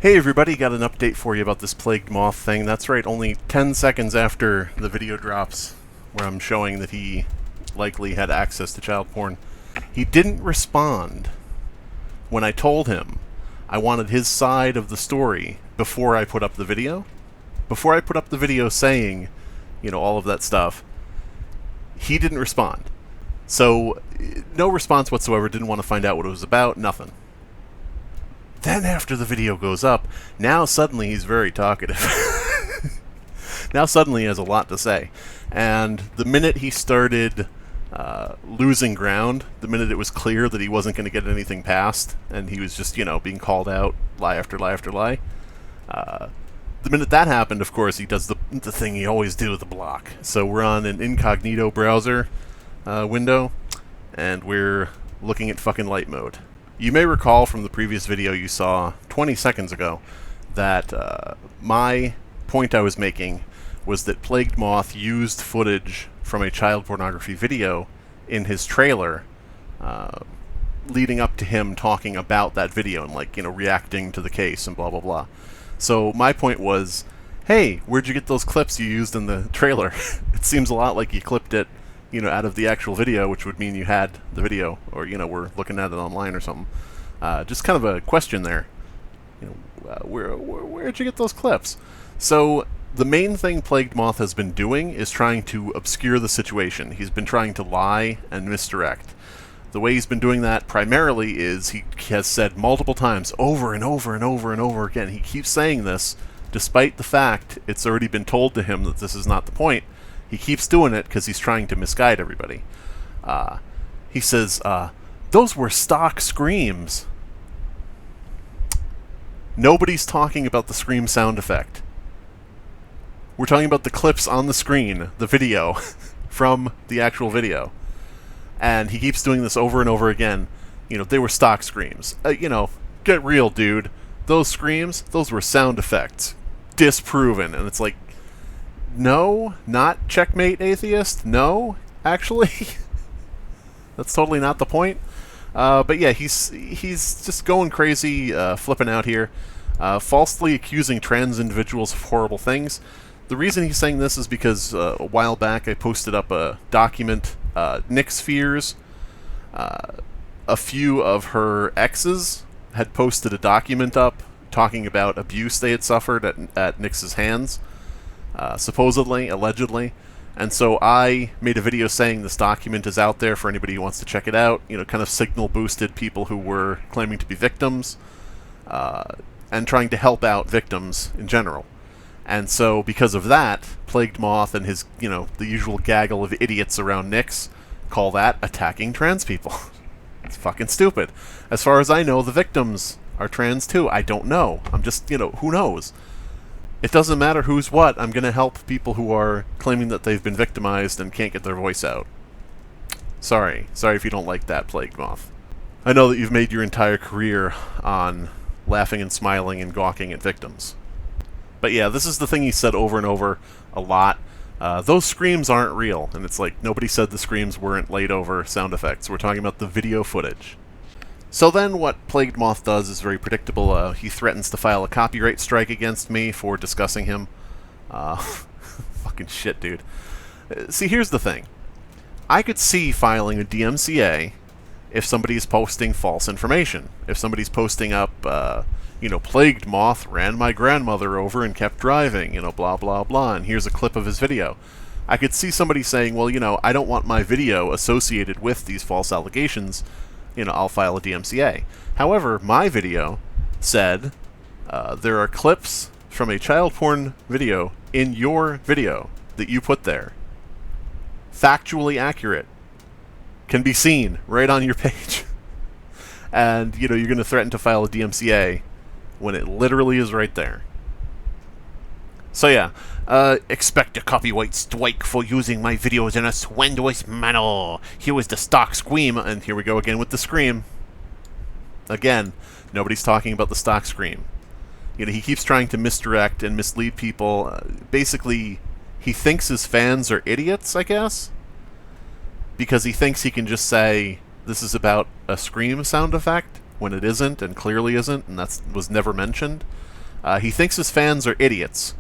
Hey everybody, got an update for you about this Plagued Moth thing. That's right, only 10 seconds after the video drops, where I'm showing that he likely had access to child porn, he didn't respond when I told him I wanted his side of the story before I put up the video. Before I put up the video saying, all of that stuff, he didn't respond. So, no response whatsoever, didn't want to find out what it was about, nothing. Then after the video goes up, now suddenly he's very talkative. Now suddenly he has a lot to say. And the minute he started losing ground, the minute it was clear that he wasn't going to get anything passed, and he was just, being called out lie after lie after lie, the minute that happened, of course, he does the thing he always did with the block. So we're on an incognito browser window, and we're looking at fucking light mode. You may recall from the previous video you saw 20 seconds ago that my point I was making was that Plagued Moth used footage from a child pornography video in his trailer leading up to him talking about that video and reacting to the case and blah blah blah. So my point was, hey, where'd you get those clips you used in the trailer? It seems a lot like you clipped it out of the actual video, which would mean you had the video, or, we're looking at it online or something. Just kind of a question there. Where'd you get those clips? So, the main thing Plagued Moth has been doing is trying to obscure the situation. He's been trying to lie and misdirect. The way he's been doing that primarily is he has said multiple times, over and over and over and over again, he keeps saying this, despite the fact it's already been told to him that this is not the point. He keeps doing it because he's trying to misguide everybody. He says, those were stock screams. Nobody's talking about the scream sound effect. We're talking about the clips on the screen, the video, from the actual video. And he keeps doing this over and over again. They were stock screams. Get real, dude. Those screams, those were sound effects. Disproven. And it's like, no, not checkmate atheist. No, actually, that's totally not the point. But yeah, he's just going crazy, flipping out here, falsely accusing trans individuals of horrible things. The reason he's saying this is because a while back I posted up a document. Nick's Fears, a few of her exes had posted a document up talking about abuse they had suffered at Nick's hands. Supposedly, allegedly, and so I made a video saying this document is out there for anybody who wants to check it out, kind of signal boosted people who were claiming to be victims, and trying to help out victims in general. And so, because of that, Plagued Moth and his, the usual gaggle of idiots around Nick's call that attacking trans people. It's fucking stupid. As far as I know, the victims are trans too. I don't know. I'm just, who knows? It doesn't matter who's what. I'm going to help people who are claiming that they've been victimized and can't get their voice out. Sorry if you don't like that, Plagued Moth. I know that you've made your entire career on laughing and smiling and gawking at victims. But yeah, this is the thing he said over and over a lot. Those screams aren't real. And it's like, nobody said the screams weren't laid over sound effects. We're talking about the video footage. So then what Plagued Moth does is very predictable. He threatens to file a copyright strike against me for discussing him. Fucking shit, dude. See, here's the thing. I could see filing a DMCA if somebody's posting false information. If somebody's posting up, Plagued Moth ran my grandmother over and kept driving, blah, blah, blah, and here's a clip of his video. I could see somebody saying, well, I don't want my video associated with these false allegations, I'll file a DMCA. However, my video said, there are clips from a child porn video in your video that you put there. Factually accurate. Can be seen right on your page. And, you're going to threaten to file a DMCA when it literally is right there. So yeah, expect a copyright strike for using my videos in a swindlous manner. Here was the stock scream, and here we go again with the scream. Again, nobody's talking about the stock scream. He keeps trying to misdirect and mislead people. Basically, he thinks his fans are idiots, I guess, because he thinks he can just say, this is about a scream sound effect, when it isn't, and clearly isn't, and that was never mentioned. He thinks his fans are idiots,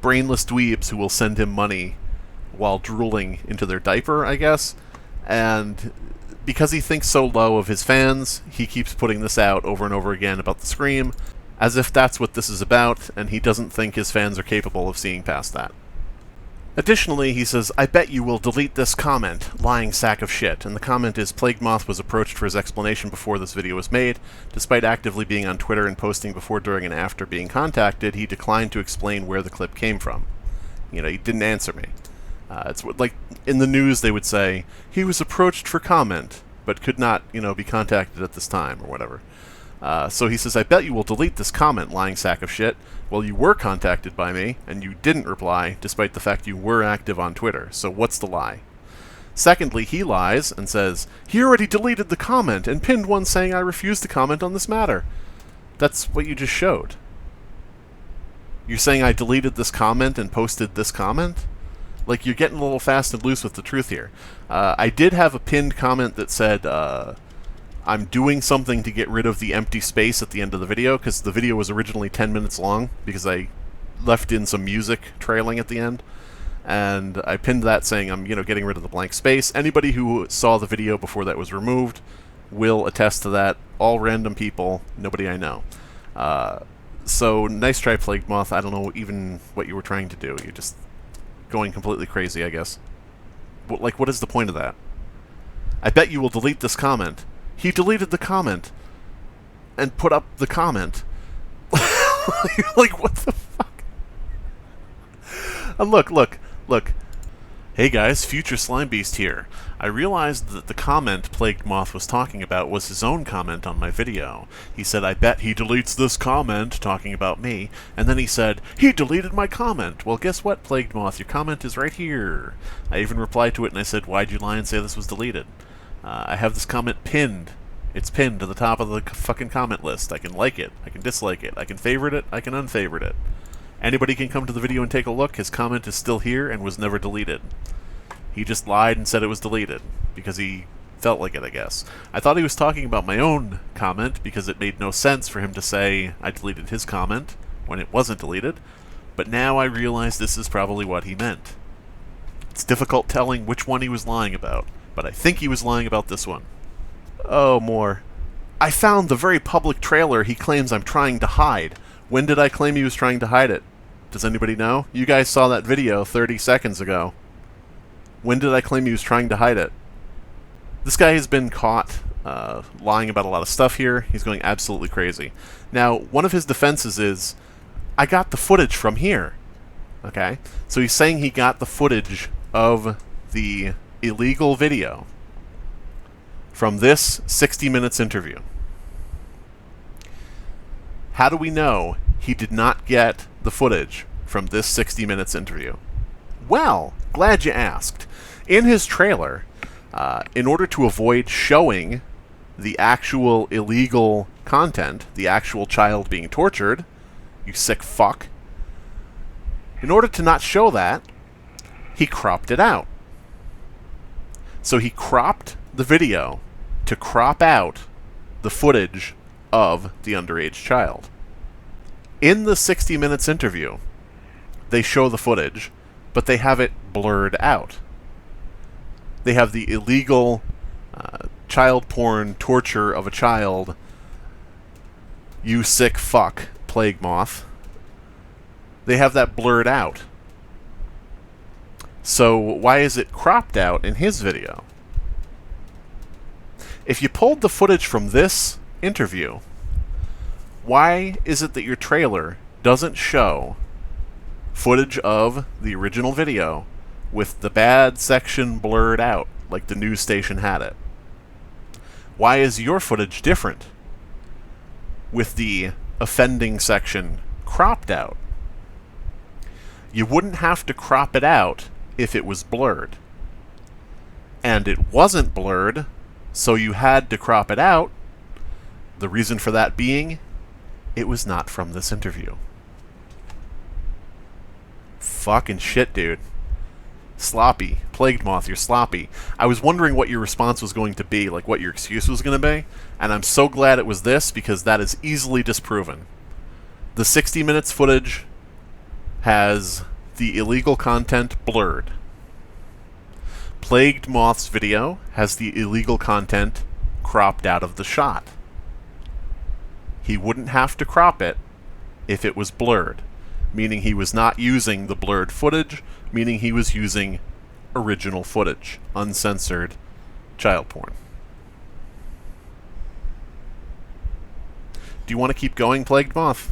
brainless dweebs who will send him money while drooling into their diaper, I guess. And because he thinks so low of his fans, he keeps putting this out over and over again about the Scream, as if that's what this is about, and he doesn't think his fans are capable of seeing past that. Additionally, he says, "I bet you will delete this comment, lying sack of shit." And the comment is, PlaguedMoth was approached for his explanation before this video was made. Despite actively being on Twitter and posting before, during, and after being contacted, he declined to explain where the clip came from. He didn't answer me. It's like in the news they would say, he was approached for comment, but could not, be contacted at this time, or whatever. So he says, "I bet you will delete this comment, lying sack of shit. Well, you were contacted by me, and you didn't reply, despite the fact you were active on Twitter. So what's the lie?" Secondly, he lies and says, "He already deleted the comment and pinned one saying I refuse to comment on this matter." That's what you just showed. You're saying I deleted this comment and posted this comment? Like, you're getting a little fast and loose with the truth here. I did have a pinned comment that said, I'm doing something to get rid of the empty space at the end of the video, because the video was originally 10 minutes long, because I left in some music trailing at the end. And I pinned that saying I'm, getting rid of the blank space. Anybody who saw the video before that was removed will attest to that. All random people, nobody I know. So, nice try, PlaguedMoth. I don't know even what you were trying to do. You're just going completely crazy, I guess. What is the point of that? "I bet you will delete this comment." He deleted the comment and put up the comment. Like, what the fuck? And look. Hey guys, future Slimebeast here. I realized that the comment PlaguedMoth was talking about was his own comment on my video. He said, "I bet he deletes this comment," talking about me, and then he said, "He deleted my comment." Well, guess what, PlaguedMoth? Your comment is right here. I even replied to it and I said, "Why'd you lie and say this was deleted?" I have this comment pinned. It's pinned to the top of the fucking comment list. I can like it. I can dislike it. I can favorite it. I can unfavorite it. Anybody can come to the video and take a look. His comment is still here and was never deleted. He just lied and said it was deleted because he felt like it, I guess. I thought he was talking about my own comment because it made no sense for him to say I deleted his comment when it wasn't deleted, but now I realize this is probably what he meant. It's difficult telling which one he was lying about, but I think he was lying about this one. Oh, more. "I found the very public trailer he claims I'm trying to hide." When did I claim he was trying to hide it? Does anybody know? You guys saw that video 30 seconds ago. When did I claim he was trying to hide it? This guy has been caught lying about a lot of stuff here. He's going absolutely crazy. Now, one of his defenses is, I got the footage from here. Okay? So he's saying he got the footage of the illegal video from this 60 Minutes interview. How do we know he did not get the footage from this 60 Minutes interview? Well, glad you asked. In his trailer, in order to avoid showing the actual illegal content, the actual child being tortured, you sick fuck, in order to not show that, he cropped it out. So he cropped the video to crop out the footage of the underage child. In the 60 Minutes interview, they show the footage, but they have it blurred out. They have the illegal child porn torture of a child, you sick fuck, PlaguedMoth. They have that blurred out. So why is it cropped out in his video? If you pulled the footage from this interview, why is it that your trailer doesn't show footage of the original video with the bad section blurred out, like the news station had it? Why is your footage different, with the offending section cropped out? You wouldn't have to crop it out if it was blurred. And it wasn't blurred, so you had to crop it out. The reason for that being, it was not from this interview. Fucking shit, dude. Sloppy. PlaguedMoth, you're sloppy. I was wondering what your response was going to be, like what your excuse was going to be, and I'm so glad it was this, because that is easily disproven. The 60 minutes footage has the illegal content blurred. PlaguedMoth's video has the illegal content cropped out of the shot. He wouldn't have to crop it if it was blurred, meaning he was not using the blurred footage, meaning he was using original footage, uncensored child porn. Do you want to keep going, PlaguedMoth?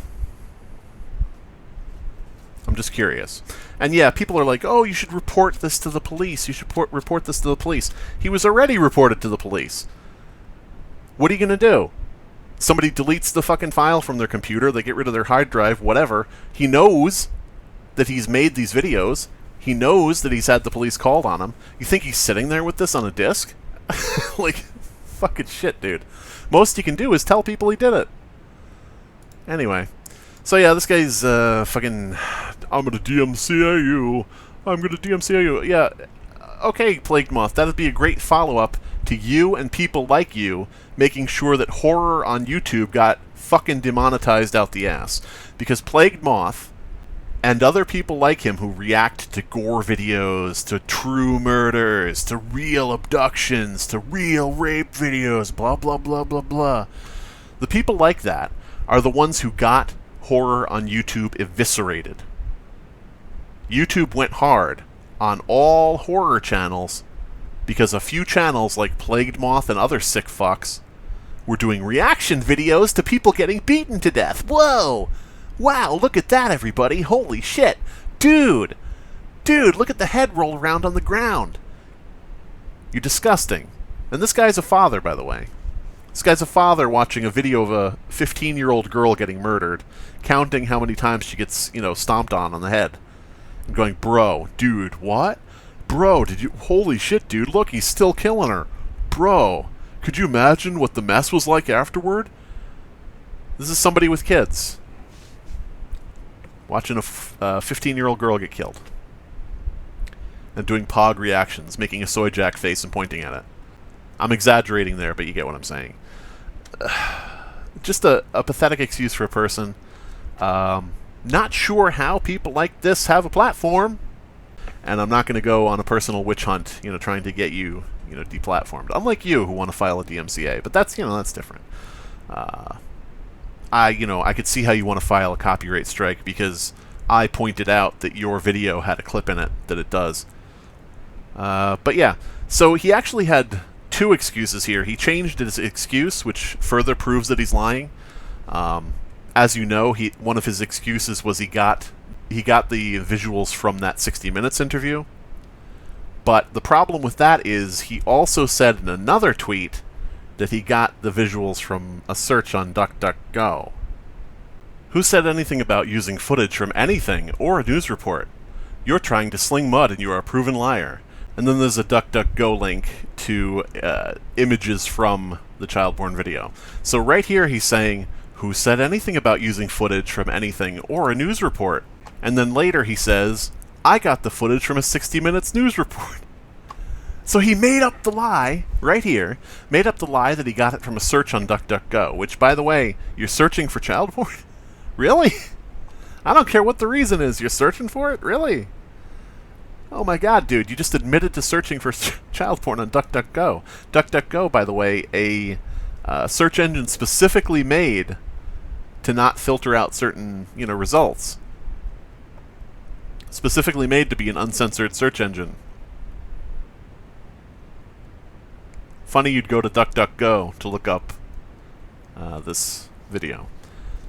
I'm just curious. And yeah, people are like, oh, you should report this to the police. You should report this to the police. He was already reported to the police. What are you going to do? Somebody deletes the fucking file from their computer, they get rid of their hard drive, whatever. He knows that he's made these videos. He knows that he's had the police called on him. You think he's sitting there with this on a disc? Like, fucking shit, dude. Most you can do is tell people he did it. Anyway. So yeah, this guy's fucking, I'm gonna DMCA you. I'm gonna DMCA you. Yeah, okay, PlaguedMoth, that'd be a great follow-up to you and people like you making sure that horror on YouTube got fucking demonetized out the ass. Because PlaguedMoth and other people like him who react to gore videos, to true murders, to real abductions, to real rape videos, blah, blah, blah, blah, blah. The people like that are the ones who got horror on YouTube eviscerated. YouTube went hard on all horror channels because a few channels like PlaguedMoth and other sick fucks were doing reaction videos to people getting beaten to death. Whoa! Wow, look at that, everybody. Holy shit. Dude! Dude, look at the head roll around on the ground. You're disgusting. And this guy's a father, by the way. This guy's a father watching a video of a 15-year-old girl getting murdered, counting how many times she gets, stomped on the head. And going, bro, dude, what? Bro, did you... Holy shit, dude, look, he's still killing her. Bro, could you imagine what the mess was like afterward? This is somebody with kids. Watching a 15-year-old girl get killed. And doing pog reactions, making a soy jack face and pointing at it. I'm exaggerating there, but you get what I'm saying. Just a pathetic excuse for a person. Not sure how people like this have a platform. And I'm not going to go on a personal witch hunt, trying to get you, deplatformed. Unlike you, who want to file a DMCA. But that's, that's different. I could see how you want to file a copyright strike because I pointed out that your video had a clip in it that it does. But yeah, so he actually had two excuses here. He changed his excuse, which further proves that he's lying. As you know, one of his excuses was he got the visuals from that 60 Minutes interview. But the problem with that is he also said in another tweet that he got the visuals from a search on DuckDuckGo. Who said anything about using footage from anything or a news report? You're trying to sling mud and you are a proven liar. And then there's a DuckDuckGo link to images from the child porn video. So right here he's saying, who said anything about using footage from anything or a news report? And then later he says, I got the footage from a 60 Minutes news report. So he made up the lie, right here, made up the lie that he got it from a search on DuckDuckGo, which, by the way, you're searching for child porn? Really? I don't care what the reason is, you're searching for it? Really? Oh my god, dude, you just admitted to searching for child porn on DuckDuckGo. DuckDuckGo, by the way, a search engine specifically made to not filter out certain, results. Specifically made to be an uncensored search engine. Funny you'd go to DuckDuckGo to look up this video.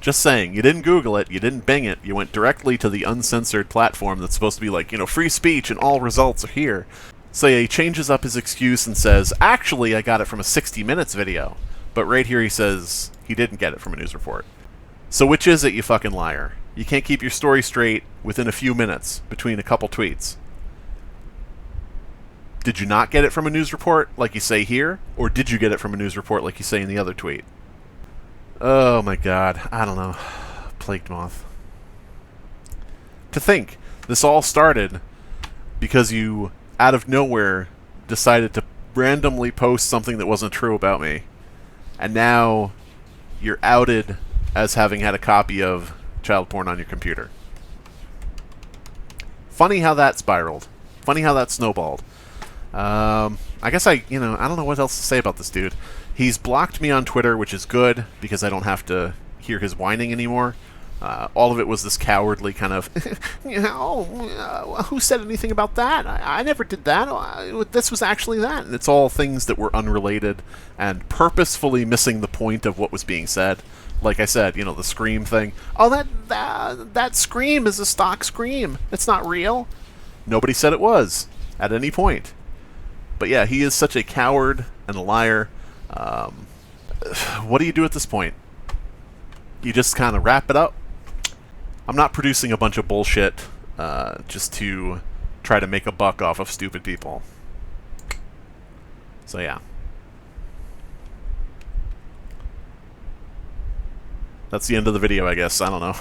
Just saying, you didn't Google it, you didn't Bing it, you went directly to the uncensored platform that's supposed to be like, free speech and all results are here. So yeah, he changes up his excuse and says, actually I got it from a 60 Minutes video. But right here he says he didn't get it from a news report. So which is it, you fucking liar? You can't keep your story straight within a few minutes between a couple tweets. Did you not get it from a news report, like you say here? Or did you get it from a news report, like you say in the other tweet? Oh my god, I don't know. PlaguedMoth. To think, this all started because you, out of nowhere, decided to randomly post something that wasn't true about me. And now, you're outed as having had a copy of child porn on your computer. Funny how that spiraled. Funny how that snowballed. I guess I don't know what else to say about this dude. He's blocked me on Twitter, which is good, because I don't have to hear his whining anymore. All of it was this cowardly kind of, who said anything about that? I never did that. This was actually that. And it's all things that were unrelated and purposefully missing the point of what was being said. Like I said, the Scream thing. Oh, that Scream is a stock Scream. It's not real. Nobody said it was at any point. But yeah, he is such a coward and a liar. What do you do at this point? You just kind of wrap it up? I'm not producing a bunch of bullshit just to try to make a buck off of stupid people. So yeah. That's the end of the video, I guess. I don't know.